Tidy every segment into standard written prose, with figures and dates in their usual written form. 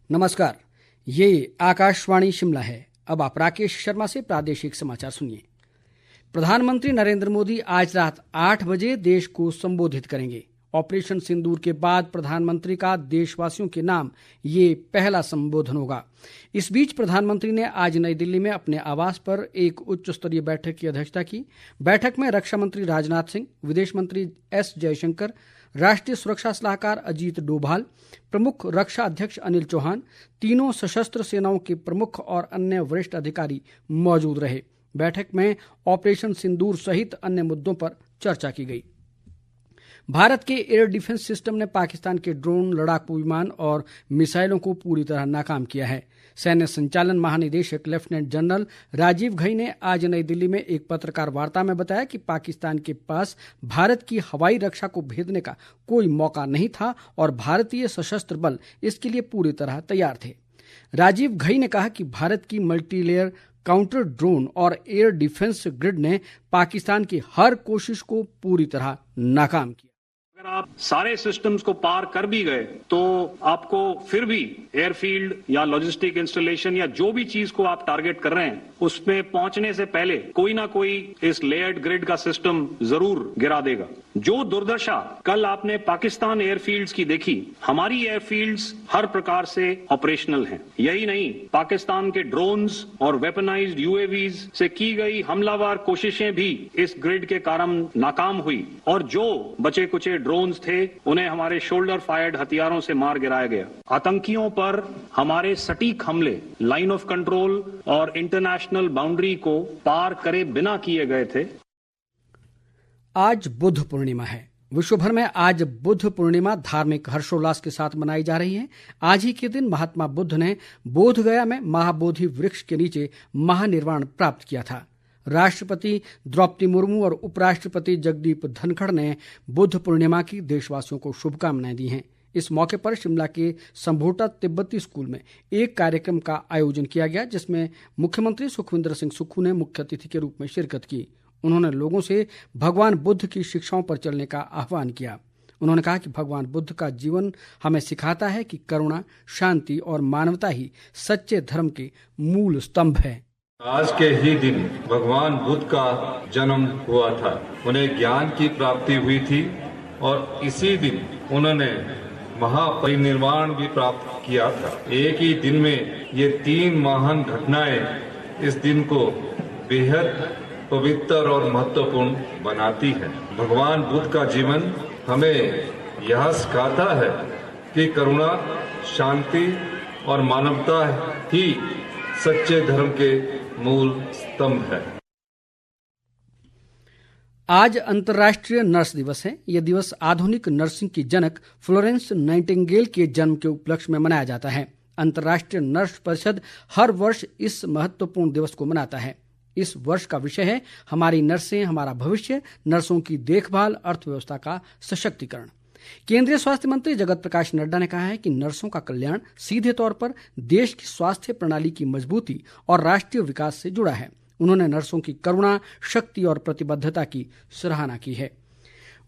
नमस्कार, ये आकाशवाणी शिमला है। अब आप राकेश शर्मा से प्रादेशिक समाचार सुनिए। प्रधानमंत्री नरेंद्र मोदी आज रात 8 बजे देश को संबोधित करेंगे। ऑपरेशन सिंदूर के बाद प्रधानमंत्री का देशवासियों के नाम ये पहला संबोधन होगा। इस बीच प्रधानमंत्री ने आज नई दिल्ली में अपने आवास पर एक उच्च स्तरीय बैठक की अध्यक्षता की। बैठक में रक्षा मंत्री राजनाथ सिंह, विदेश मंत्री एस जयशंकर, राष्ट्रीय सुरक्षा सलाहकार अजीत डोभाल, प्रमुख रक्षा अध्यक्ष अनिल चौहान, तीनों सशस्त्र सेनाओं के प्रमुख और अन्य वरिष्ठ अधिकारी मौजूद रहे। बैठक में ऑपरेशन सिंदूर सहित अन्य मुद्दों पर चर्चा की गई। भारत के एयर डिफेंस सिस्टम ने पाकिस्तान के ड्रोन, लड़ाकू विमान और मिसाइलों को पूरी तरह नाकाम किया है। सैन्य संचालन महानिदेशक लेफ्टिनेंट जनरल राजीव घई ने आज नई दिल्ली में एक पत्रकार वार्ता में बताया कि पाकिस्तान के पास भारत की हवाई रक्षा को भेदने का कोई मौका नहीं था और भारतीय सशस्त्र बल इसके लिए पूरी तरह तैयार थे। राजीव घई ने कहा कि भारत की मल्टीलेयर काउंटर ड्रोन और एयर डिफेंस ग्रिड ने पाकिस्तान की हर कोशिश को पूरी तरह नाकाम किया। अगर आप सारे सिस्टम्स को पार कर भी गए तो आपको फिर भी एयरफील्ड या लॉजिस्टिक इंस्टॉलेशन या जो भी चीज को आप टारगेट कर रहे हैं उसमें पहुंचने से पहले कोई ना कोई इस लेयर्ड ग्रिड का सिस्टम जरूर गिरा देगा। जो दुर्दशा कल आपने पाकिस्तान एयरफील्ड्स की देखी, हमारी एयरफील्ड्स हर प्रकार से ऑपरेशनल हैं। यही नहीं, पाकिस्तान के ड्रोन्स और वेपनाइज्ड यूएवीज से की गई हमलावर कोशिशें भी इस ग्रिड के कारण नाकाम हुई और जो बचे कुचे ड्रोन्स थे उन्हें हमारे शोल्डर फायर्ड हथियारों से मार गिराया गया। आतंकियों पर हमारे सटीक हमले लाइन ऑफ कंट्रोल और इंटरनेशनल बाउंड्री को पार करे बिना किए गए थे। आज बुद्ध पूर्णिमा है। विश्व भर में आज बुद्ध पूर्णिमा धार्मिक हर्षोल्लास के साथ मनाई जा रही है। आज ही के दिन महात्मा बुद्ध ने बोध गया में महाबोधि वृक्ष के नीचे महानिर्वाण प्राप्त किया था। राष्ट्रपति द्रौपदी मुर्मू और उपराष्ट्रपति जगदीप धनखड़ ने बुद्ध पूर्णिमा की देशवासियों को शुभकामनाएं दी हैं। इस मौके पर शिमला के संभोटा तिब्बती स्कूल में एक कार्यक्रम का आयोजन किया गया, जिसमें मुख्यमंत्री सुखविंदर सिंह सुक्खू ने मुख्य अतिथि के रूप में शिरकत की। उन्होंने लोगों से भगवान बुद्ध की शिक्षाओं पर चलने का आह्वान किया। उन्होंने कहा कि भगवान बुद्ध का जीवन हमें सिखाता है कि करुणा, शांति और मानवता ही सच्चे धर्म के मूल स्तंभ है। आज के ही दिन भगवान बुद्ध का जन्म हुआ था। उन्हें ज्ञान की प्राप्ति हुई थी और इसी दिन उन्होंने महापरिनिर्वाण भी प्राप्त किया था। एक ही दिन में ये 3 महान घटनाएं इस दिन को बेहद पवित्र और महत्वपूर्ण बनाती है। भगवान बुद्ध का जीवन हमें यह सिखाता है कि करुणा, शांति और मानवता ही सच्चे धर्म के मूल स्तंभ है। आज अंतर्राष्ट्रीय नर्स दिवस है। यह दिवस आधुनिक नर्सिंग की जनक फ्लोरेंस नाइटिंगेल के जन्म के उपलक्ष्य में मनाया जाता है। अंतर्राष्ट्रीय नर्स परिषद हर वर्ष इस महत्वपूर्ण दिवस को मनाता है। इस वर्ष का विषय है हमारी नर्सें, हमारा भविष्य, नर्सों की देखभाल, अर्थव्यवस्था का सशक्तिकरण। केंद्रीय स्वास्थ्य मंत्री जगत प्रकाश नड्डा ने कहा है कि नर्सों का कल्याण सीधे तौर पर देश की स्वास्थ्य प्रणाली की मजबूती और राष्ट्रीय विकास से जुड़ा है। उन्होंने नर्सों की करुणा, शक्ति और प्रतिबद्धता की सराहना की है।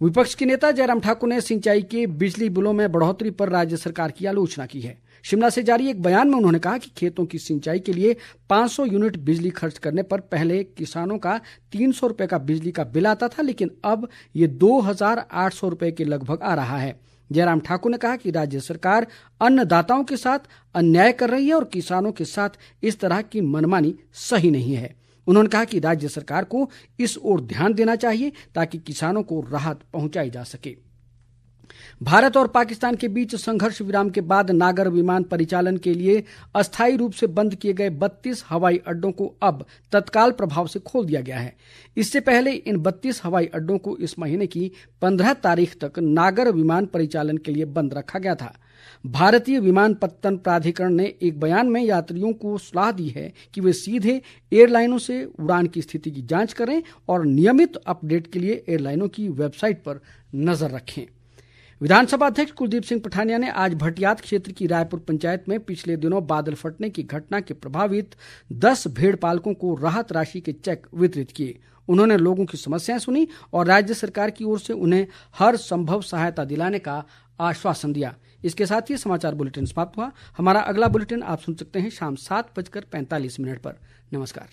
विपक्ष के नेता जयराम ठाकुर ने सिंचाई के बिजली बिलों में बढ़ोतरी पर राज्य सरकार की आलोचना की है। शिमला से जारी एक बयान में उन्होंने कहा कि खेतों की सिंचाई के लिए 500 यूनिट बिजली खर्च करने पर पहले किसानों का 300 रुपये का बिजली का बिल आता था, लेकिन अब ये 2800 रुपये के लगभग आ रहा है। जयराम ठाकुर ने कहा कि राज्य सरकार अन्नदाताओं के साथ अन्याय कर रही है और किसानों के साथ इस तरह की मनमानी सही नहीं है। उन्होंने कहा कि राज्य सरकार को इस ओर ध्यान देना चाहिए ताकि किसानों को राहत पहुंचाई जा सके। भारत और पाकिस्तान के बीच संघर्ष विराम के बाद नागर विमान परिचालन के लिए अस्थायी रूप से बंद किए गए 32 हवाई अड्डों को अब तत्काल प्रभाव से खोल दिया गया है। इससे पहले इन 32 हवाई अड्डों को इस महीने की 15 तारीख तक नागर विमान परिचालन के लिए बंद रखा गया था। भारतीय विमानपत्तन प्राधिकरण ने एक बयान में यात्रियों को सलाह दी है कि वे सीधे एयरलाइनों से उड़ान की स्थिति की जांच करें और नियमित अपडेट के लिए एयरलाइनों की वेबसाइट पर नजर रखें। विधानसभा अध्यक्ष कुलदीप सिंह पठानिया ने आज भटियात क्षेत्र की रायपुर पंचायत में पिछले दिनों बादल फटने की घटना के प्रभावित 10 भेड़ पालकों को राहत राशि के चेक वितरित किए। उन्होंने लोगों की समस्याएं सुनी और राज्य सरकार की ओर से उन्हें हर संभव सहायता दिलाने का आश्वासन दिया। इसके साथ ही समाचार बुलेटिन समाप्त हुआ। हमारा अगला बुलेटिन आप सुन सकते हैं शाम 7:45 पर। नमस्कार।